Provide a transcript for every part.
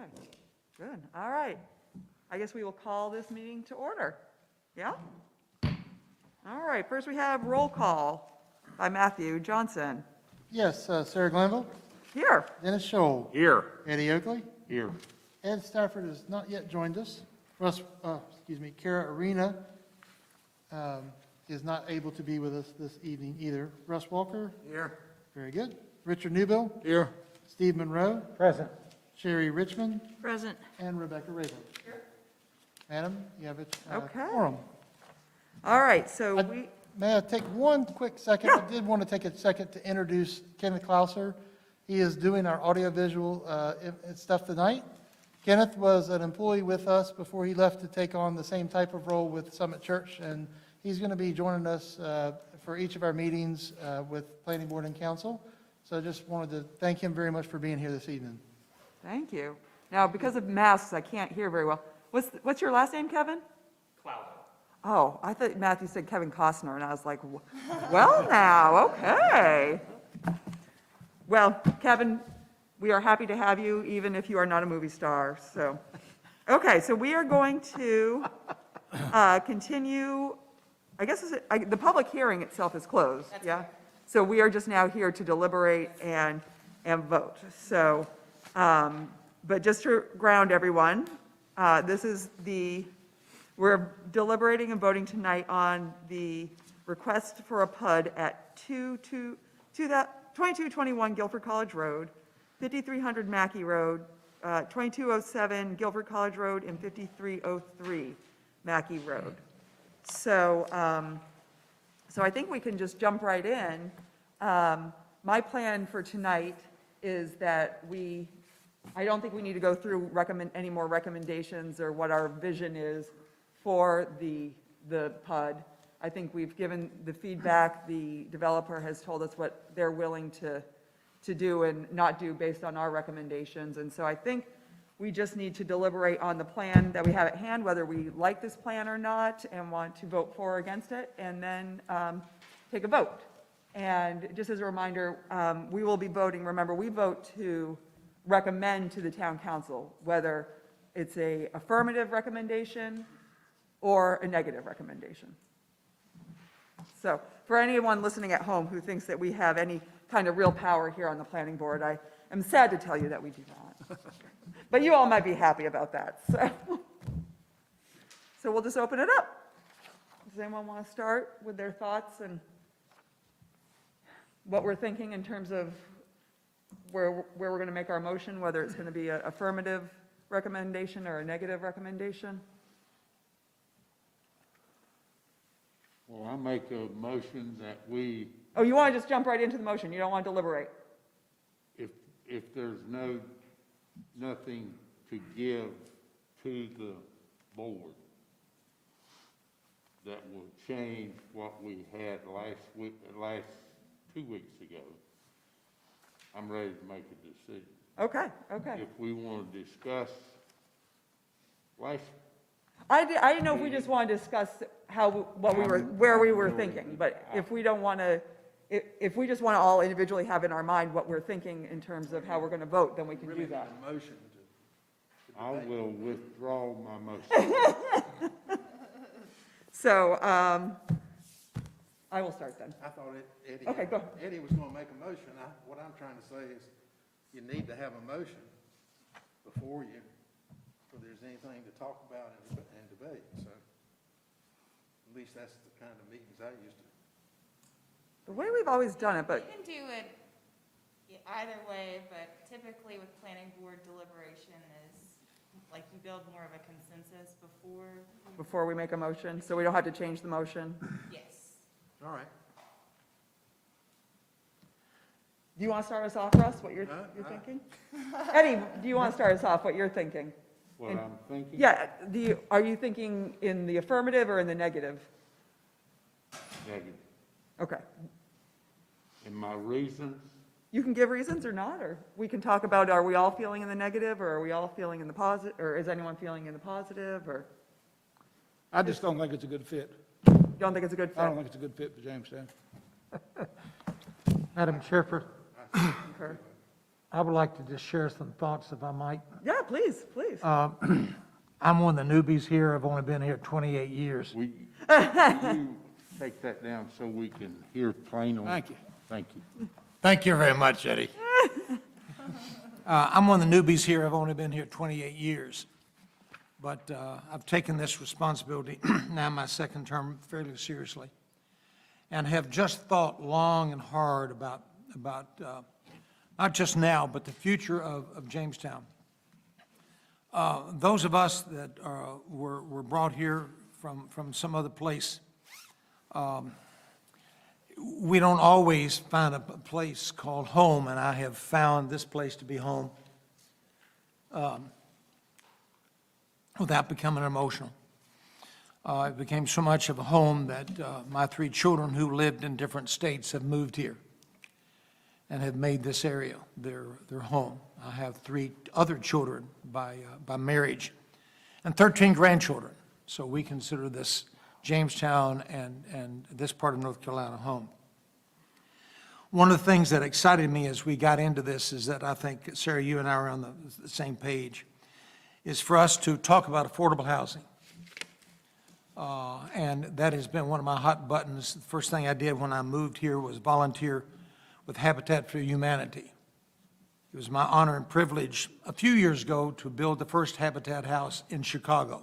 Okay, good. All right. I guess we will call this meeting to order. Yeah? All right, first we have roll call by Matthew Johnson. Yes, Sarah Glenville, Here. Dennis Scholl, Here. Eddie Oakley, Here. Ed Stafford has not yet joined us. Kara Arena is not able to be with us this evening either. Russ Walker, Here. very good. Richard Newbill, Here. Steve Monroe, Present. Sherry Richmond, Present. and Rebecca Rabel. Madam, you have a Okay. quorum. All right, so we, May I take one quick second? Yeah. I did want to take a second to introduce Kenneth Klauser. He is doing our audiovisual stuff tonight. Kenneth was an employee with us before he left to take on the same type of role with Summit Church, and he's going to be joining us for each of our meetings with Planning Board and Council. So I just wanted to thank him very much for being here this evening. thank you. Now, because of masks, I can't hear very well. What's your last name, Kevin? Cloud. Oh, I thought Matthew said Kevin Costner, and I was like, well, now, okay. Well, Kevin, we are happy to have you, even if you are not a movie star, so. Okay, so we are going to continue, I guess, the public hearing itself is closed, yeah? So we are just now here to deliberate and vote. So, but just to ground everyone, we're deliberating and voting tonight on the request for a PUD at 2221 Guilford College Road, 5300 Mackey Road, 2207 Guilford College Road, and 5303 Mackey Road. So, so I think we can just jump right in. My plan for tonight is that I don't think we need to go through any more recommendations or what our vision is for the PUD. I think we've given the feedback. The developer has told us what they're willing to do and not do based on our recommendations. And so I think we just need to deliberate on the plan that we have at hand, whether we like this plan or not and want to vote for or against it, and then take a vote. And just as a reminder, we will be voting, remember, we vote to recommend to the town council, whether it's a affirmative recommendation or a negative recommendation. So for anyone listening at home who thinks that we have any kind of real power here on the planning board, I am sad to tell you that we do not. But you all might be happy about that. So we'll just open it up. Does anyone want to start with their thoughts and what we're thinking in terms of where we're going to make our motion, whether it's going to be an affirmative recommendation or a negative recommendation? Well, I make a motion that we, Oh, you want to just jump right into the motion? You don't want to deliberate? if there's nothing to give to the board that will change what we had last 2 weeks ago, I'm ready to make a decision. Okay, okay. If we want to discuss I didn't know if we just want to discuss where we were thinking, but if we don't want to, if we just want to all individually have in our mind what we're thinking in terms of how we're going to vote, then we can do that. I will withdraw my motion. So, I will start then. I thought Eddie. Okay, go. Eddie was gonna make a motion. What I'm trying to say is, you need to have a motion before there's anything to talk about and debate, so. At least that's the kind of meetings I used to. The way we've always done it, but You can do it either way, but typically with planning board deliberation is, like, you build more of a consensus before we make a motion, so we don't have to change the motion. Yes. All right. Do you want to start us off, Russ, what you're thinking? Eddie, do you want to start us off, what you're thinking? What I'm thinking? Yeah, are you thinking in the affirmative or in the negative? Negative. Okay. And my reasons, You can give reasons or not, or we can talk about, are we all feeling in the negative, or are we all feeling in the positive, or is anyone feeling in the positive, or I just don't think it's a good fit. you don't think it's a good I don't fit? think it's a good fit for Jamestown. Madam Chairperson, Okay. I would like to just share some thoughts, if I might. Yeah, please, please. I'm one of the newbies here. I've only been here 28 years. You take that down so we can hear plainly. Thank you. Thank you. Thank you very much, Eddie. I'm one of the newbies here. I've only been here 28 years. But I've taken this responsibility, now my second term, fairly seriously, and have just thought long and hard about not just now, but the future of Jamestown. Those of us that were brought here from some other place, we don't always find a place called home, and I have found this place to be home without becoming emotional. It became so much of a home that my 3 children who lived in different states have moved here and have made this area their home. I have 3 other children by marriage and 13 grandchildren. So we consider this Jamestown and this part of North Carolina home. One of the things that excited me as we got into this is that I think, Sarah, you and I are on the same page, is for us to talk about affordable housing. And that has been one of my hot buttons. The first thing I did when I moved here was volunteer with Habitat for Humanity. It was my honor and privilege a few years ago to build the first Habitat house in Chicago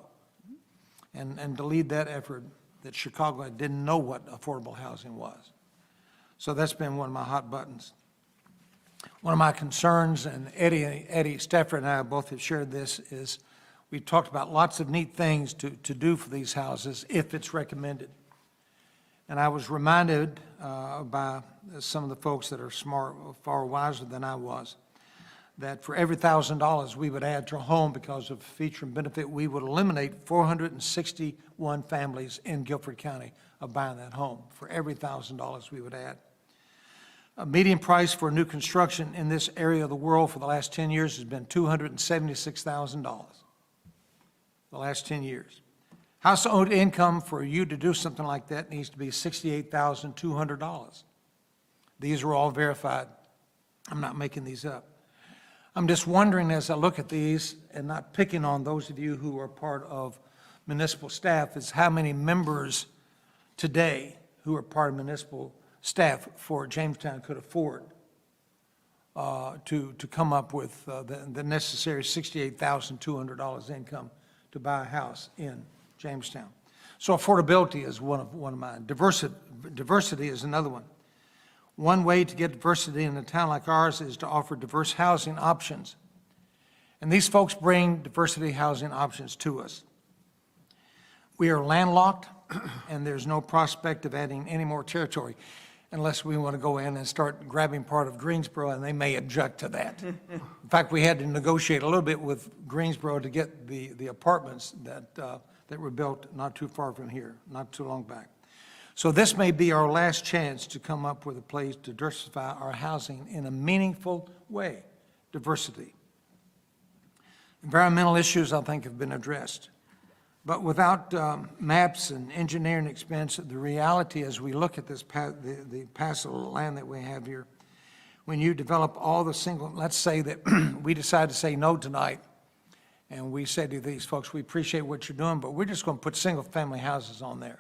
and to lead that effort that Chicago didn't know what affordable housing was. So that's been one of my hot buttons. One of my concerns, and Eddie Stafford and I both have shared this, is we've talked about lots of neat things to do for these houses if it's recommended. And I was reminded by some of the folks that are smart, far wiser than I was, that for every $1,000 we would add to a home because of feature and benefit, we would eliminate 461 families in Guilford County of buying that home for every $1,000 we would add. A median price for new construction in this area of the world for the last 10 years has been $276,000. The last 10 years. Household income for you to do something like that needs to be $68,200. These are all verified. I'm not making these up. I'm just wondering as I look at these, and not picking on those of you who are part of municipal staff, is how many members today who are part of municipal staff for Jamestown could afford to come up with the necessary $68,200 income to buy a house in Jamestown. So affordability is one of mine. Diversity is another one. One way to get diversity in a town like ours is to offer diverse housing options. And these folks bring diversity housing options to us. We are landlocked, and there's no prospect of adding any more territory unless we want to go in and start grabbing part of Greensboro, and they may object to that. In fact, we had to negotiate a little bit with Greensboro to get the apartments that were built not too far from here, not too long back. So this may be our last chance to come up with a place to diversify our housing in a meaningful way. Diversity. Environmental issues, I think, have been addressed. But without maps and engineering expense, the reality as we look at this, the parcel of land that we have here, when you develop all the single, let's say that we decide to say no tonight, and we say to these folks, we appreciate what you're doing, but we're just going to put single-family houses on there.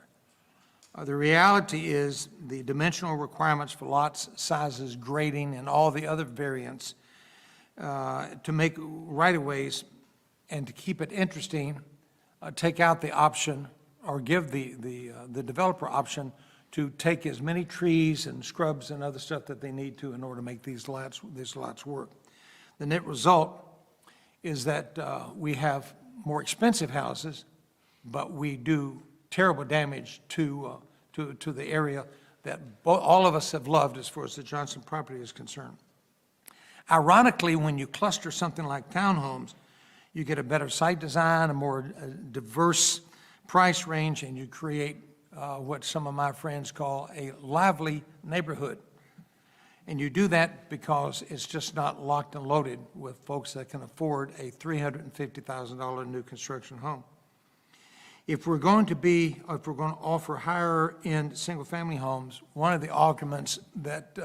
The reality is the dimensional requirements for lots, sizes, grading, and all the other variants to make right-of-ways and to keep it interesting, take out the option or give the developer option to take as many trees and scrubs and other stuff that they need to in order to make these lots work. The net result is that we have more expensive houses, but we do terrible damage to the area that all of us have loved as far as the Johnson property is concerned. Ironically, when you cluster something like townhomes, you get a better site design, a more diverse price range, and you create what some of my friends call a lively neighborhood. And you do that because it's just not locked and loaded with folks that can afford a $350,000 new construction home. If we're going to offer higher-end single-family homes, one of the arguments that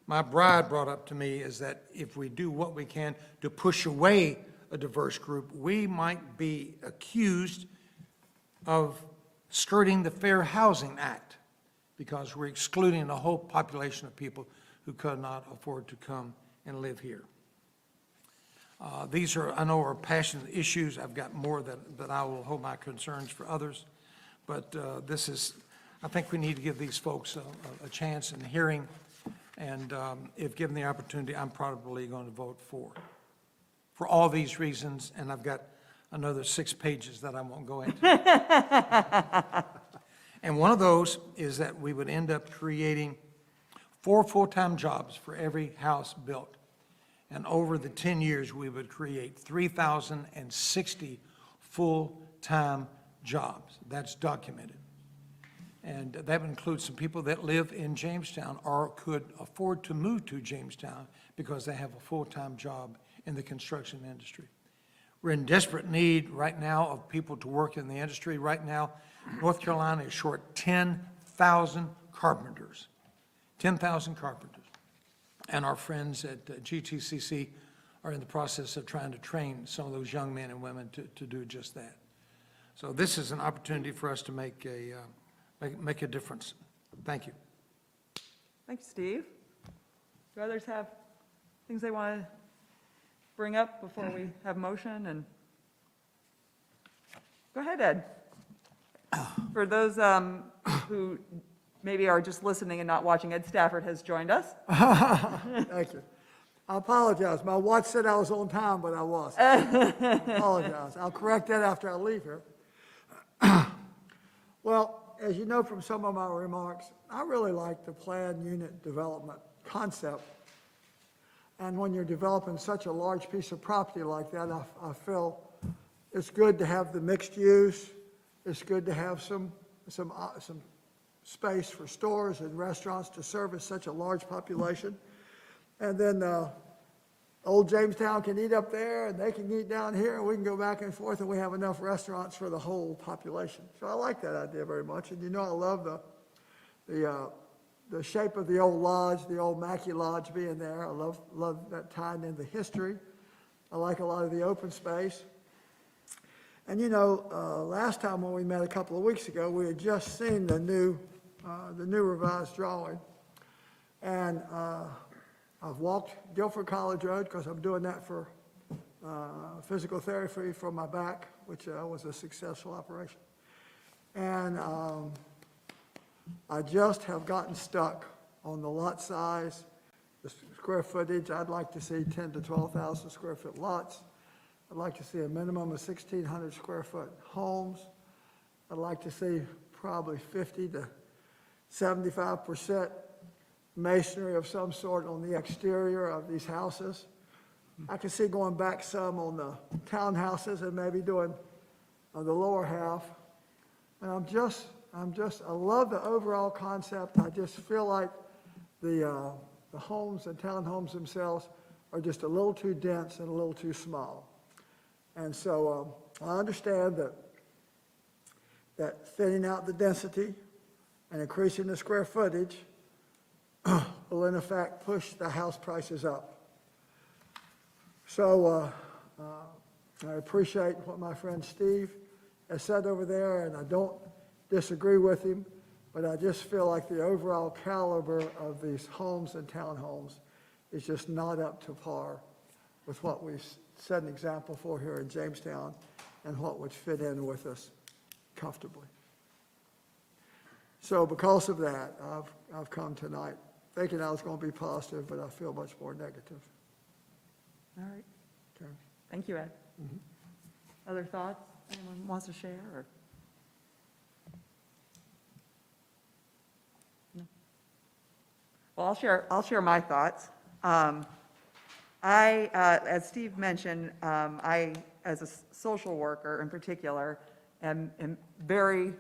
my bride brought up to me is that if we do what we can to push away a diverse group, we might be accused of skirting the Fair Housing Act because we're excluding a whole population of people who could not afford to come and live here. These are, I know, are passionate issues. I've got more that I will hold my concerns for others. But this is, I think we need to give these folks a chance in hearing. And if given the opportunity, I'm probably going to vote for all these reasons. And I've got another 6 pages that I won't go into. And one of those is that we would end up creating 4 full-time jobs for every house built. And over the 10 years, we would create 3,060 full-time jobs. That's documented. And that would include some people that live in Jamestown or could afford to move to Jamestown because they have a full-time job in the construction industry. We're in desperate need right now of people to work in the industry. Right now, North Carolina is short 10,000 carpenters. 10,000 carpenters. And our friends at GTCC are in the process of trying to train some of those young men and women to do just that. So this is an opportunity for us to make a difference. Thank you. Thank you, Steve. Do others have things they want to bring up before we have motion? And go ahead, Ed. For those who maybe are just listening and not watching, Ed Stafford has joined us. Thank you. I apologize. My watch said I was on time, but I wasn't. I apologize. I'll correct that after I leave here. Well, as you know from some of my remarks, I really like the planned unit development concept. And when you're developing such a large piece of property like that, I feel it's good to have the mixed use. It's good to have some space for stores and restaurants to service such a large population. And then old Jamestown can eat up there, and they can eat down here, and we can go back and forth, and we have enough restaurants for the whole population. So I like that idea very much. And you know I love the shape of the old lodge, the old Mackey Lodge being there. I love that tying into history. I like a lot of the open space. And you know, last time when we met a couple of weeks ago, we had just seen the new revised drawing. And I've walked Guilford College Road because I'm doing that for physical therapy for my back, which was a successful operation. And I just have gotten stuck on the lot size, the square footage. I'd like to see 10 to 12,000 square foot lots. I'd like to see a minimum of 1,600 square foot homes. I'd like to see probably 50 to 75% masonry of some sort on the exterior of these houses. I can see going back some on the townhouses and maybe doing the lower half. And I love the overall concept. I just feel like the homes and townhomes themselves are just a little too dense and a little too small. And so I understand that thinning out the density and increasing the square footage will in effect push the house prices up. So I appreciate what my friend Steve has said over there, and I don't disagree with him, but I just feel like the overall caliber of these homes and townhomes is just not up to par with what we've set an example for here in Jamestown and what would fit in with us comfortably. So because of that, I've come tonight thinking I was going to be positive, but I feel much more negative. All right. Okay. Thank you, Ed. Other thoughts anyone wants to share? Or? No? Well, I'll share my thoughts. As Steve mentioned, I, as a social worker in particular, am very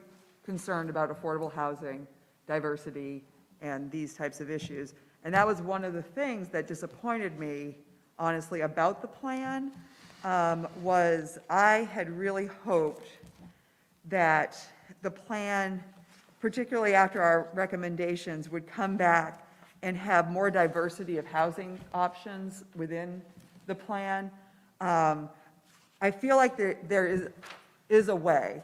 concerned about affordable housing, diversity, and these types of issues. And that was one of the things that disappointed me, honestly, about the plan, was I had really hoped that the plan, particularly after our recommendations, would come back and have more diversity of housing options within the plan. I feel like there is a way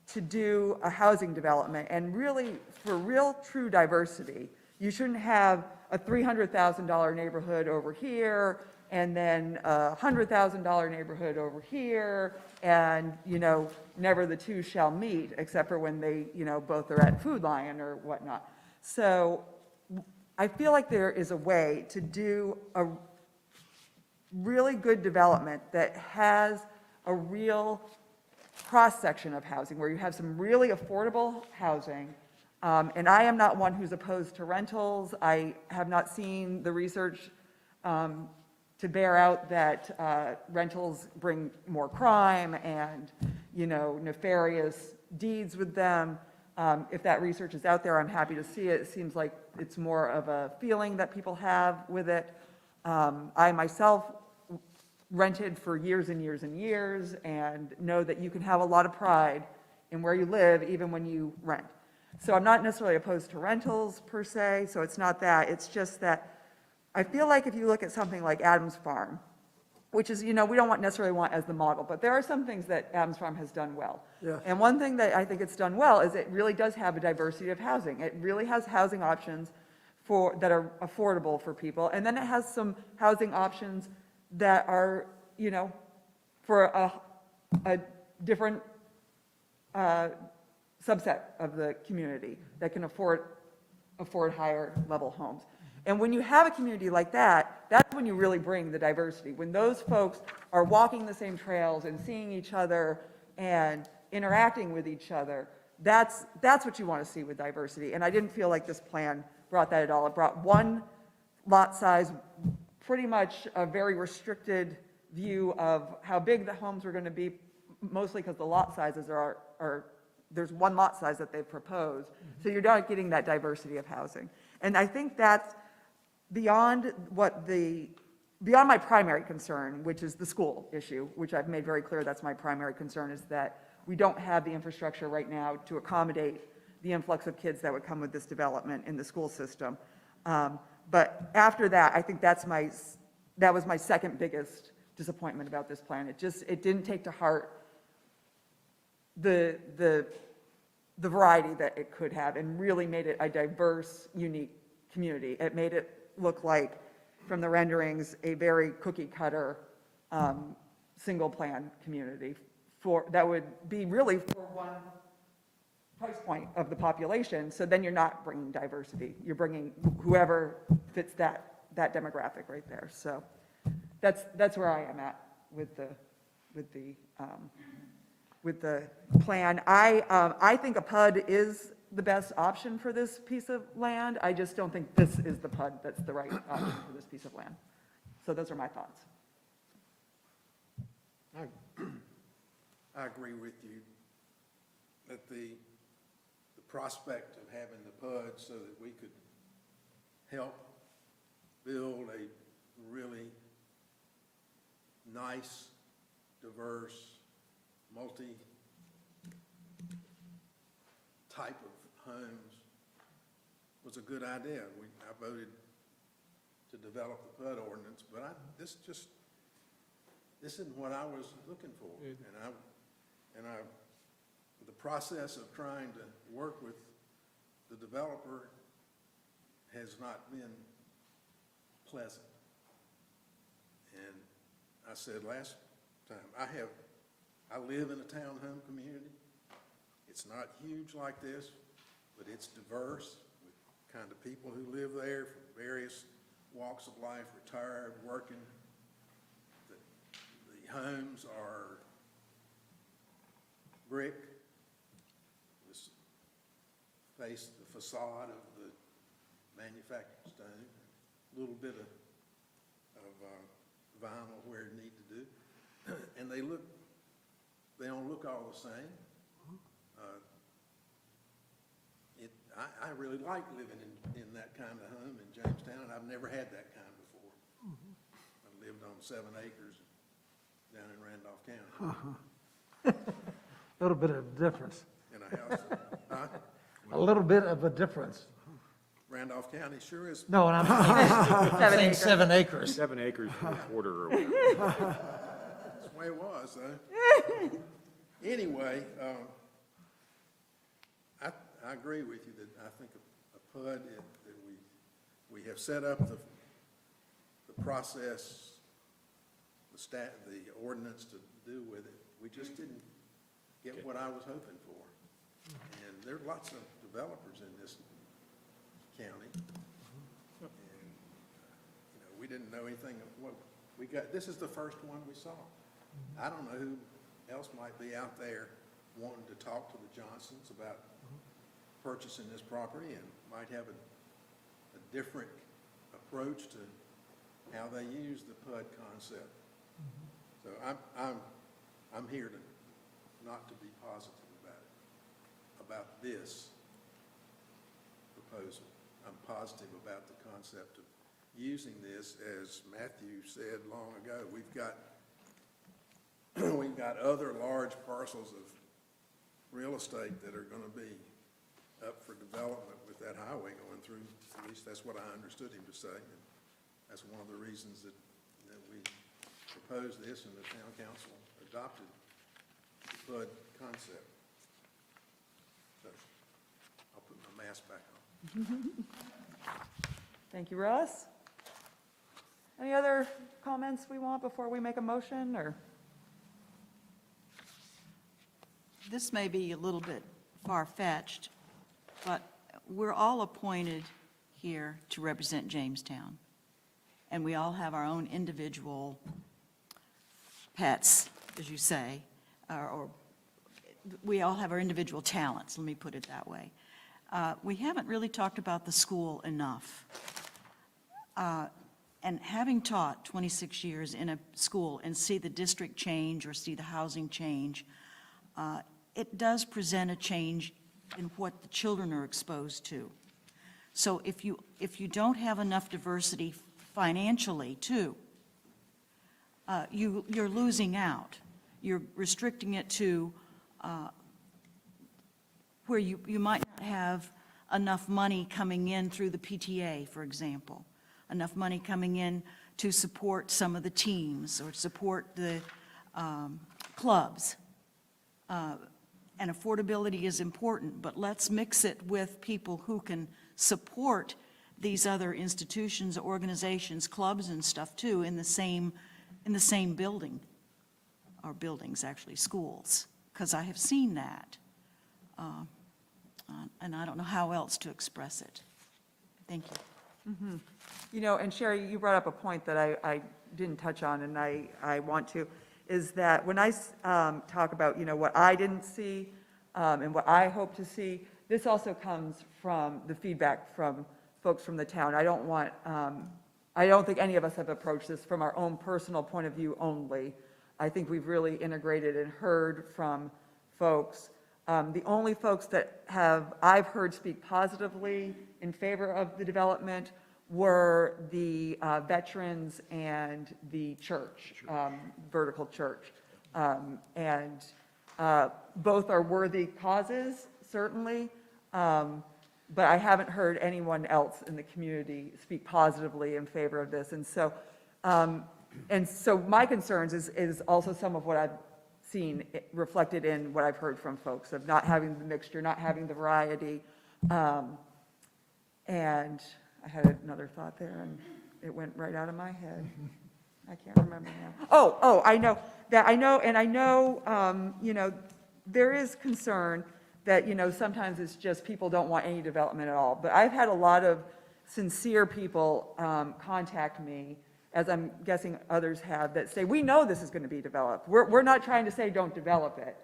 to do a housing development, and really, for real, true diversity, you shouldn't have a $300,000 neighborhood over here, and then a $100,000 neighborhood over here, and, never the two shall meet, except for when they, both are at Food Lion or whatnot. So I feel like there is a way to do a really good development that has a real cross-section of housing, where you have some really affordable housing. And I am not one who's opposed to rentals. I have not seen the research to bear out that rentals bring more crime and, nefarious deeds with them. If that research is out there, I'm happy to see it. It seems like it's more of a feeling that people have with it. I myself rented for years and years and years, and know that you can have a lot of pride in where you live, even when you rent. So I'm not necessarily opposed to rentals per se, so it's not that. It's just that I feel like if you look at something like Adams Farm, which is, we don't necessarily want as the model, but there are some things that Adams Farm has done well. Yes. And one thing that I think it's done well is it really does have a diversity of housing. It really has housing options that are affordable for people, and then it has some housing options that are, for a different subset of the community that can afford higher level homes. And when you have a community like that, that's when you really bring the diversity. When those folks are walking the same trails and seeing each other and interacting with each other, that's what you want to see with diversity. And I didn't feel like this plan brought that at all. It brought one lot size, pretty much a very restricted view of how big the homes were going to be, mostly because the lot sizes there's one lot size that they've proposed. So you're not getting that diversity of housing. And I think that's beyond my primary concern, which is the school issue, which I've made very clear that's my primary concern, is that we don't have the infrastructure right now to accommodate the influx of kids that would come with this development in the school system. But after that, I think that was my second biggest disappointment about this plan. It didn't take to heart the variety that it could have, and really made it a diverse, unique community. It made it look like, from the renderings, a very cookie cutter, single plan community that would be really for one price point of the population. So then you're not bringing diversity. You're bringing whoever fits that demographic right there. So that's where I am at with the plan. I think a PUD is the best option for this piece of land. I just don't think this is the PUD that's the right option for this piece of land. So those are my thoughts. I agree with you that the prospect of having the PUD so that we could help build a really nice, diverse, multi-type of homes was a good idea. I voted to develop the PUD ordinance, but this isn't what I was looking for. And the process of trying to work with the developer has not been pleasant. And I said last time, I live in a townhome community. It's not huge like this, but it's diverse with kind of people who live there from various walks of life, retired, working. The homes are brick, the facade of the manufactured stone, a little bit of vinyl where it need to do, and they don't look all the same. I really like living in that kind of home in Jamestown. I've never had that kind before. I lived on 7 acres down in Randolph County. A little bit of difference. In a house, A little bit of a difference. Randolph County sure is. No, and I'm 7 saying acres. 7 acres. 7 acres per quarter or whatever. way it was, though. Anyway, I agree with you that I think a PUD, that we have set up the process, the ordinance to do with it. We just didn't get what I was hoping for. And there are lots of developers in this county. And, we didn't know anything of what we got. This is the first one we saw. I don't know who else might be out there wanting to talk to the Johnsons about purchasing this property and might have a different approach to how they use the PUD concept. So I'm here to, not to be positive about this proposal. I'm positive about the concept of using this, as Matthew said long ago. We've got other large parcels of real estate that are going to be up for development with that highway going through. At least that's what I understood him to say. And that's one of the reasons that we proposed this and the town council adopted the PUD concept. So I'll put my mask back on. Thank you, Russ. Any other comments we want before we make a motion, or? This may be a little bit far-fetched, but we're all appointed here to represent Jamestown. And we all have our own individual pets, as you say, or we all have our individual talents, let me put it that way. We haven't really talked about the school enough. And having taught 26 years in a school and see the district change or see the housing change, it does present a change in what the children are exposed to. So if you don't have enough diversity financially, too, you're losing out. You're restricting it to where you might not have enough money coming in through the PTA, for example, enough money coming in to support some of the teams or support the clubs. And affordability is important, but let's mix it with people who can support these other institutions, organizations, clubs and stuff too in the same building, or buildings, actually, schools, because I have seen that. And I don't know how else to express it. Thank you. And Sherry, you brought up a point that I didn't touch on, and I want to, is that when I talk about, what I didn't see and what I hope to see, this also comes from the feedback from folks from the town. I don't think any of us have approached this from our own personal point of view only. I think we've really integrated and heard from folks. The only folks that I've heard speak positively in favor of the development were the veterans and the church, vertical church. And both are worthy causes, certainly, but I haven't heard anyone else in the community speak positively in favor of this. And so my concerns is also some of what I've seen reflected in what I've heard from folks of not having the mixture, not having the variety. And I had another thought there, and it went right out of my head. I can't remember now. I know, there is concern that, sometimes it's just people don't want any development at all. But I've had a lot of sincere people contact me, as I'm guessing others have, that say, we know this is going to be developed. We're not trying to say don't develop it.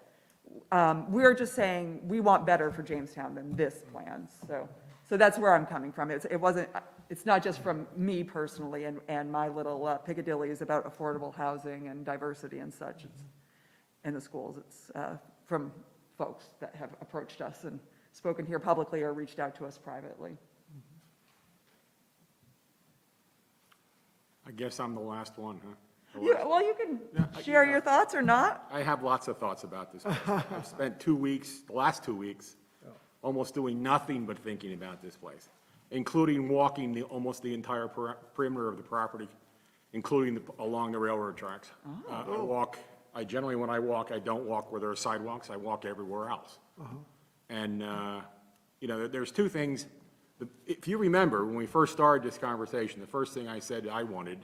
We're just saying we want better for Jamestown than this plan. So that's where I'm coming from. It's not just from me personally and my little Piccadilly is about affordable housing and diversity and such. It's in the schools. It's from folks that have approached us and spoken here publicly or reached out to us privately. I guess I'm the last one, huh? Well, you can share your thoughts or not. I have lots of thoughts about this place. I've spent the last 2 weeks, almost doing nothing but thinking about this place, including walking almost the entire perimeter of the property, including along the railroad tracks. I walk I generally, when I walk, I don't walk where there are sidewalks, I walk everywhere else. And, you know, there's two things. If you remember, when we first started this conversation, the first thing I said I wanted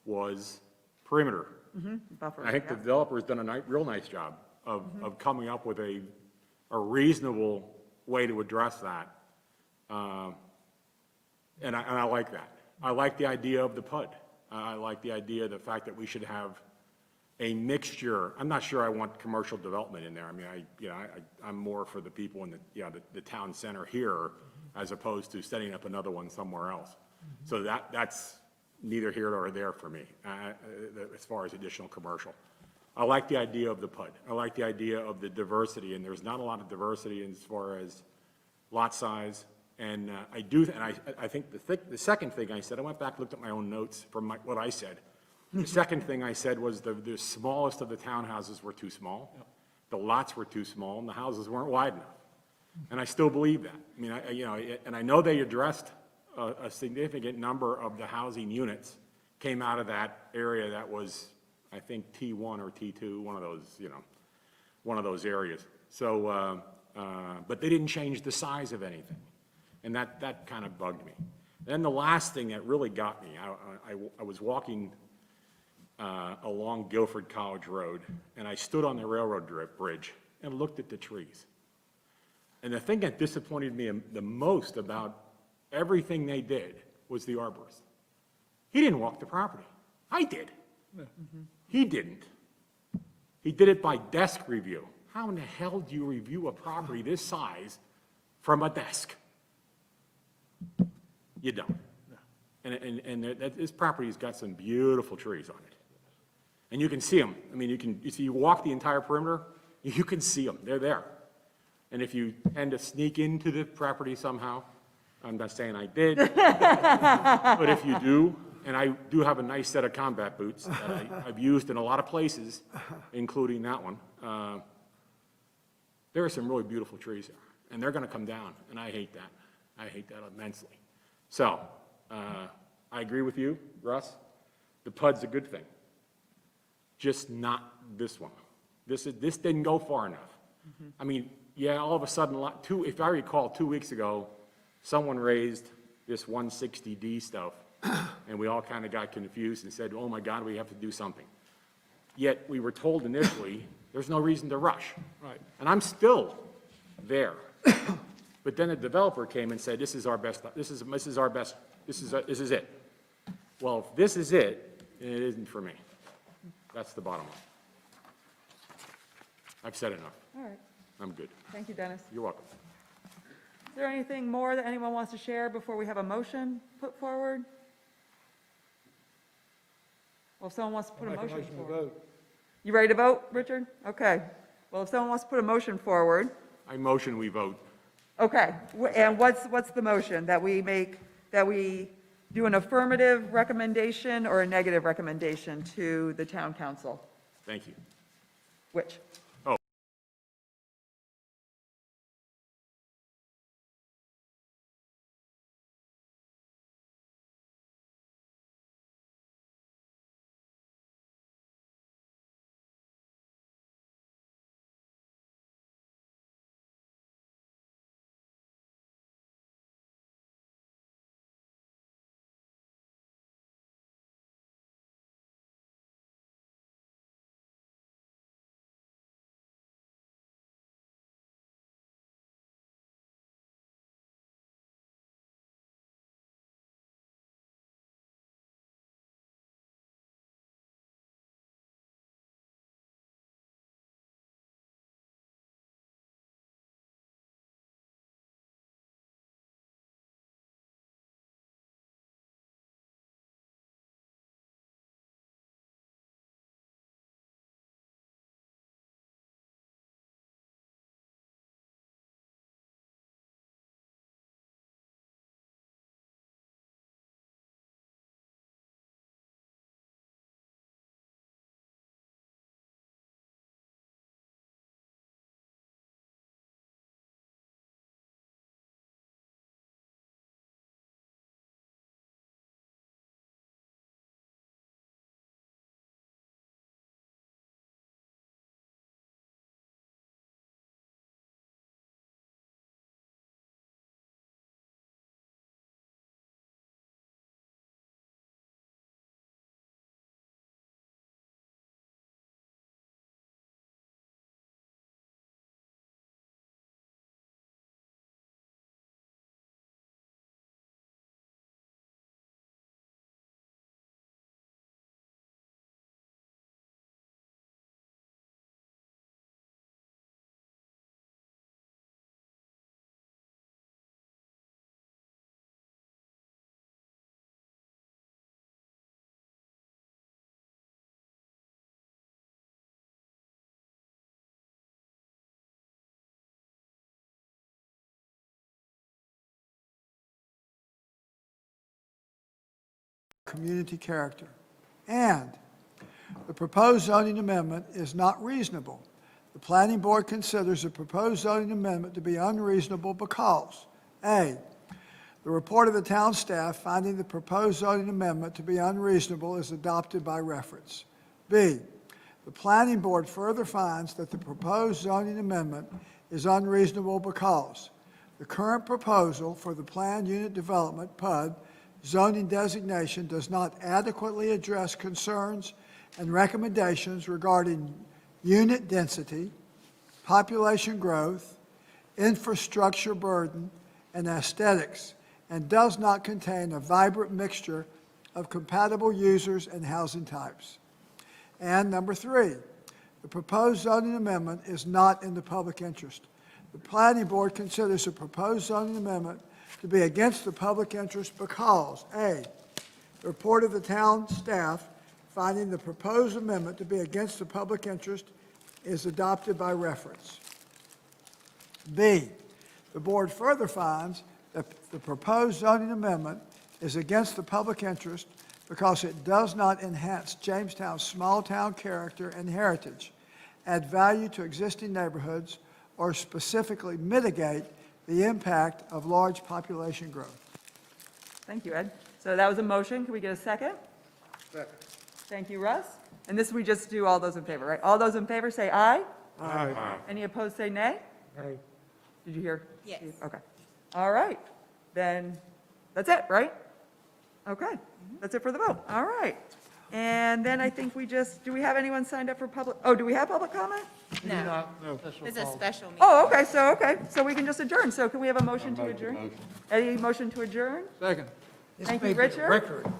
was perimeter. Buffer. I think the yeah. developer's done a real nice job of coming up with a reasonable way to address that. And I like that. I like the idea of the PUD. I like the idea, the fact that we should have a mixture. I'm not sure I want commercial development in there. I mean, I'm more for the people in the, you know, the town center here as opposed to setting up another one somewhere else. So that's neither here nor there for me, as far as additional commercial. I like the idea of the PUD. I like the idea of the diversity, and there's not a lot of diversity as far as lot size. And I think the second thing I said, I went back and looked at my own notes from what I said. The second thing I said was the smallest of the townhouses were too small. The lots were too small, and the houses weren't wide enough. And I still believe that. I mean, you know, and I know they addressed a significant number of the housing units came out of that area that was, I think, T1 or T2, one of those, you know, one of those areas. So, but they didn't change the size of anything. And that kind of bugged me. Then the last thing that really got me, I was walking along Guilford College Road, and I stood on the railroad bridge and looked at the trees. And the thing that disappointed me the most about everything they did was the arborist. He didn't walk the property. I did. He didn't. He did it by desk review. How in the hell do you review a property this size from a desk? You don't. And this property's got some beautiful trees on it. And you can see them. I mean, you walk the entire perimeter, you can see them. They're there. And if you tend to sneak into the property somehow, I'm not saying I did, but if you do, and I do have a nice set of combat boots that I've used in a lot of places, including that one, there are some really beautiful trees there. And they're going to come down, and I hate that. I hate that immensely. So, I agree with you, Russ. The PUD's a good thing. Just not this one. This didn't go far enough. I mean, yeah, all of a sudden, if I recall, 2 weeks ago, someone raised this 160D stuff, and we all kind of got confused and said, oh my God, we have to do something. Yet, we were told initially, there's no reason to rush. Right. And I'm still there. But then a developer came and said, this is our best, this is it. Well, if this is it, then it isn't for me. That's the bottom line. I've said enough. All right. I'm good. Thank you, Dennis. You're welcome. Is there anything more that anyone wants to share before we have a motion put forward? Well, if someone wants to put a Make a motion motion to forward. vote. You ready to vote, Richard? Okay. Well, if someone wants to put a motion forward, I motion we vote. okay. And what's the motion? That we do an affirmative recommendation or a negative recommendation to the town council? Thank you. Which? community character. And the proposed zoning amendment is not reasonable. The planning board considers the proposed zoning amendment to be unreasonable because, A, the report of the town staff finding the proposed zoning amendment to be unreasonable is adopted by reference. B, the planning board further finds that the proposed zoning amendment is unreasonable because the current proposal for the planned unit development, PUD, zoning designation does not adequately address concerns and recommendations regarding unit density, population growth, infrastructure burden, and aesthetics, and does not contain a vibrant mixture of compatible users and housing types. And number 3, the proposed zoning amendment is not in the public interest. The planning board considers the proposed zoning amendment to be against the public interest because, A, the report of the town staff finding the proposed amendment to be against the public interest is adopted by reference. B, the board further finds that the proposed zoning amendment is against the public interest because it does not enhance Jamestown's small-town character and heritage, add value to existing neighborhoods, or specifically mitigate the impact of large population growth. Thank you, Ed. So that was a motion. Can we get a second? Second. Thank you, Russ. And this, we just do all those in favor, right? All those in favor say aye. Aye. Any opposed say nay? Hey, Did you hear? Yes. Steve? Okay. All right. Then, that's it, right? Okay. That's it for the vote. All right. And then I think we just, do we have anyone signed up for public, oh, do we have public comment? No, it's a special meeting. Oh, okay, so we can just adjourn. So can we have a motion to Make the adjourn? motion. Any motion to adjourn? Second. This Thank may you, be a Richard. record.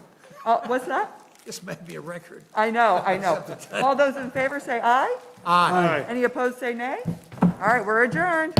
Oh, what's that? This may be a record. I know. All those in favor say aye. Aye. Any opposed say nay? All right, we're adjourned.